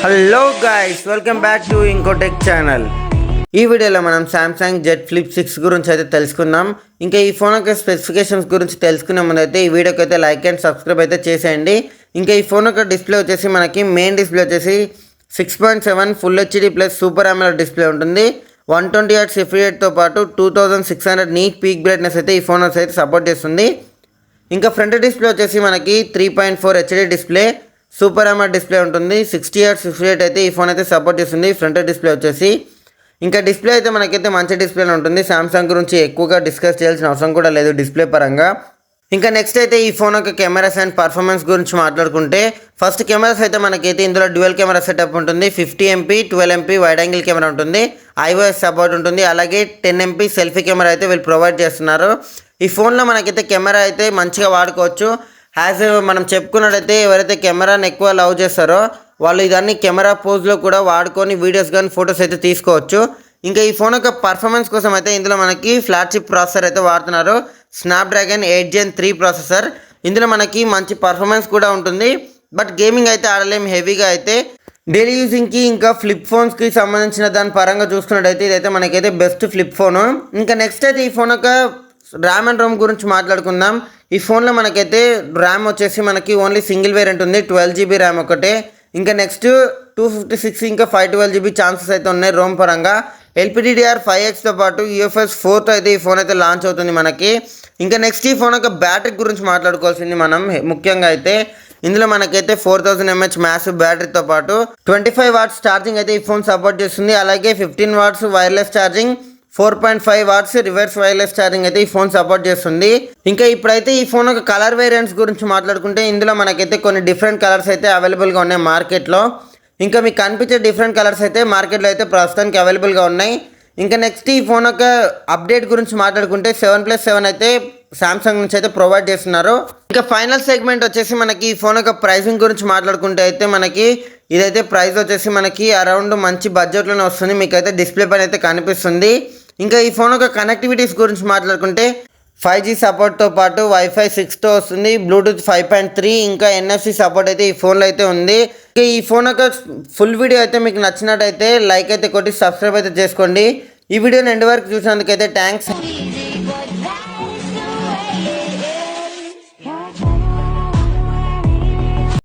Hello guys, welcome back to Inkotech channel. ఈ వీడియోలో మనం సామ్సంగ్ జెడ్ ఫ్లిప్ 6 గురించి అయితే తెలుసుకుందాం. ఇంకా ఈ ఫోన్ యొక్క స్పెసిఫికేషన్స్ గురించి తెలుసుకునే ముందు అయితే ఈ వీడియోకి అయితే లైక్ అండ్ సబ్స్క్రైబ్ అయితే చేసేయండి. ఇంకా ఈ ఫోన్ యొక్క డిస్ప్లే వచ్చేసి మనకి మెయిన్ డిస్ప్లే వచ్చేసి 6.7 full HD plus super AMOLED display ఉంటుంది. 120 Hz రిఫ్రెష్ రేట్తో పాటు 2600 నీట్ పీక్ బ్రైట్నెస్ అయితే ఈ ఫోన్ అయితే సపోర్ట్ చేస్తుంది. ఇంకా ఫ్రంట్ డిస్ప్లే వచ్చేసి మనకి 3.4 HD display super AMOLED display ఉంటుంది. 60 Hz రిఫ్రెష్ రేట్ అయితే ఈ ఫోన్ అయితే సపోర్ట్ చేస్తుంది ఫ్రంట్ డిస్ప్లే వచ్చేసి. ఇంకా డిస్ప్లే అయితే మనకైతే మంచి డిస్ప్లేనే ఉంటుంది. సామ్సంగ్ గురించి ఎక్కువగా డిస్కస్ చేయాల్సిన అవసరం కూడా లేదు డిస్ప్లే పరంగా. ఇంకా నెక్స్ట్ అయితే ఈ ఫోన్ యొక్క కెమెరాస్ అండ్ పర్ఫార్మెన్స్ గురించి మాట్లాడుకుంటే ఫస్ట్ కెమెరాస్ అయితే మనకైతే ఇందులో డ్యూయల్ కెమెరా సెటప్ ఉంటుంది. 50 MP 12 MP wide angle camera ఉంటుంది. iOS సపోర్ట్ ఉంటుంది. అలాగే 10 MP సెల్ఫీ కెమెరా అయితే వీళ్ళు ప్రొవైడ్ చేస్తున్నారు. ఈ ఫోన్లో మనకైతే కెమెరా అయితే మంచిగా వాడుకోవచ్చు. మనం చెప్పుకున్నట్టయితే ఎవరైతే కెమెరాని ఎక్కువ లవ్ చేస్తారో వాళ్ళు ఇదాన్ని కెమెరా పోజ్లో కూడా వాడుకొని వీడియోస్ కానీ ఫొటోస్ అయితే తీసుకోవచ్చు. ఇంకా ఈ ఫోన్ యొక్క పర్ఫార్మెన్స్ కోసం అయితే ఇందులో మనకి ఫ్లాగ్షిప్ ప్రాసెసర్ అయితే వాడుతున్నారు. Snapdragon 8 Gen 3 processor. ఇందులో మనకి మంచి పర్ఫార్మెన్స్ కూడా ఉంటుంది. బట్ గేమింగ్ అయితే ఆడలేం హెవీగా అయితే. డైలీ యూజింగ్కి ఇంకా ఫ్లిప్ ఫోన్స్కి సంబంధించిన దాని పరంగా చూసుకున్నట్టయితే ఇదైతే మనకైతే బెస్ట్ ఫ్లిప్ ఫోను. ఇంకా నెక్స్ట్ అయితే ఈ ఫోన్ యొక్క ర్యామ్ అండ్ రోమ్ గురించి మాట్లాడుకుందాం. ఈ ఫోన్లో మనకైతే ర్యామ్ వచ్చేసి మనకి ఓన్లీ సింగిల్ వేరియంట్ ఉంది, 12 GB ర్యామ్ ఒకటే. ఇంకా నెక్స్ట్ 256 ఇంకా 512 GB ఛాన్సెస్ అయితే ఉన్నాయి రోమ్ పరంగా. LPDDR5Xతో పాటు UFS 4తో అయితే ఈ ఫోన్ అయితే లాంచ్ అవుతుంది మనకి. ఇంకా నెక్స్ట్ ఈ ఫోన్ యొక్క బ్యాటరీ గురించి మాట్లాడుకోవాల్సింది మనం ముఖ్యంగా అయితే ఇందులో మనకైతే 4000 mAh మ్యాసివ్ బ్యాటరీతో పాటు 25 watts ఛార్జింగ్ అయితే ఈ ఫోన్ సపోర్ట్ చేస్తుంది. అలాగే 15 watts wireless charging, 4.5 watts reverse wireless charging అయితే ఈ ఫోన్ సపోర్ట్ చేస్తుంది. ఇంకా ఇప్పుడైతే ఈ ఫోన్ యొక్క కలర్ వేరియంట్స్ గురించి మాట్లాడుకుంటే ఇందులో మనకైతే కొన్ని డిఫరెంట్ కలర్స్ అయితే అవైలబుల్గా ఉన్నాయి మార్కెట్లో. ఇంకా మీకు కనిపించే డిఫరెంట్ కలర్స్ అయితే మార్కెట్లో అయితే ప్రస్తుతానికి అవైలబుల్గా ఉన్నాయి. ఇంకా నెక్స్ట్ ఈ ఫోన్ యొక్క అప్డేట్ గురించి మాట్లాడుకుంటే 7+7 అయితే సామ్సంగ్ నుంచి అయితే ప్రొవైడ్ చేస్తున్నారు. ఇంకా ఫైనల్ సెగ్మెంట్ వచ్చేసి మనకి ఈ ఫోన్ యొక్క ప్రైసింగ్ గురించి మాట్లాడుకుంటే అయితే మనకి ఇదైతే ప్రైస్ వచ్చేసి మనకి అరౌండ్ మంచి బడ్జెట్లోనే వస్తుంది. మీకైతే డిస్ప్లే పైన అయితే కనిపిస్తుంది. ఇంకా ఈ ఫోన్ యొక్క కనెక్టివిటీస్ గురించి మాట్లాడుకుంటే 5G సపోర్ట్తో పాటు Wi-Fi 6తో వస్తుంది, బ్లూటూత్ 5.3 ఇంకా NFC సపోర్ట్ అయితే ఈ ఫోన్లో అయితే ఉంది. ఇంకా ఈ ఫోన్ యొక్క ఫుల్ వీడియో అయితే మీకు నచ్చినట్టయితే లైక్ అయితే కొట్టి సబ్స్క్రైబ్ అయితే చేసుకోండి. ఈ వీడియోని ఎండ్ వరకు చూసినందుకైతే థ్యాంక్స్.